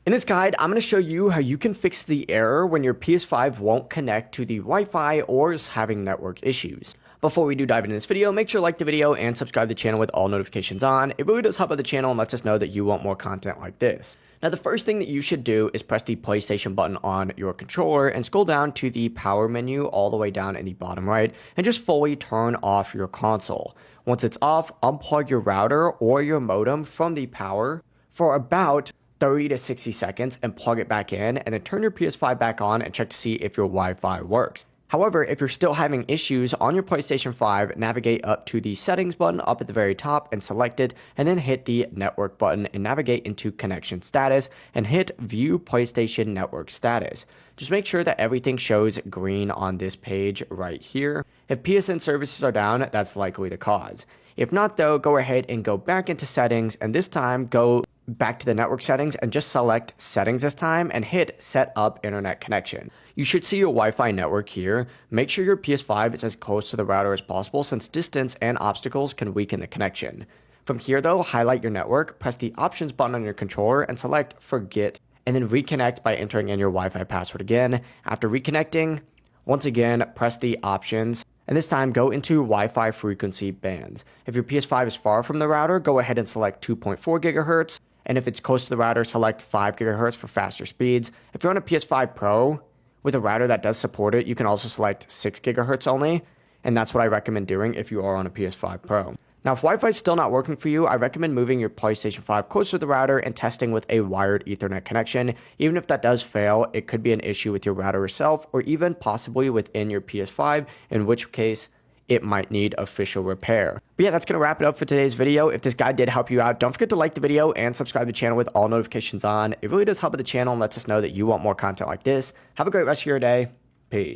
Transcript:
In this guide, I'm going to show you how you can fix the error when your PS5 won't connect to the Wi-Fi or is having network issues. Before we do dive into this video, make sure to like the video and subscribe to the channel with all notifications on. It really does help out the channel and lets us know that you want more content like this. Now, the first thing that you should do is press the PlayStation button on your controller and scroll down to the power menu all the way down in the bottom right and just fully turn off your console. Once it's off, unplug your router or your modem from the power for about 30 to 60 seconds and plug it back in, and then turn your PS5 back on and check to see if your Wi-Fi works. However, if you're still having issues on your PlayStation 5, navigate up to the settings button up at the very top and select it, and then hit the network button and navigate into connection status and hit view PlayStation network status. Just make sure that everything shows green on this page right here. If PSN services are down, that's likely the cause. If not though, go ahead and go back into settings, and this time go back to the network settings and just select settings this time and hit set up internet connection. You should see your Wi-Fi network here. Make sure your PS5 is as close to the router as possible, since distance and obstacles can weaken the connection. From here though, highlight your network, press the options button on your controller and select forget, and then reconnect by entering in your Wi-Fi password again. After reconnecting, once again, press the options, and this time go into Wi-Fi frequency bands. If your PS5 is far from the router, go ahead and select 2.4 gigahertz. And if it's close to the router, select 5 gigahertz for faster speeds. If you're on a PS5 Pro with a router that does support it, you can also select 6 gigahertz only. And that's what I recommend doing if you are on a PS5 Pro. Now, if Wi-Fi is still not working for you, I recommend moving your PlayStation 5 closer to the router and testing with a wired Ethernet connection. Even if that does fail, it could be an issue with your router itself or even possibly within your PS5, in which case it might need official repair. But yeah, that's going to wrap it up for today's video. If this guide did help you out, don't forget to like the video and subscribe to the channel with all notifications on. It really does help the channel and lets us know that you want more content like this. Have a great rest of your day. Peace.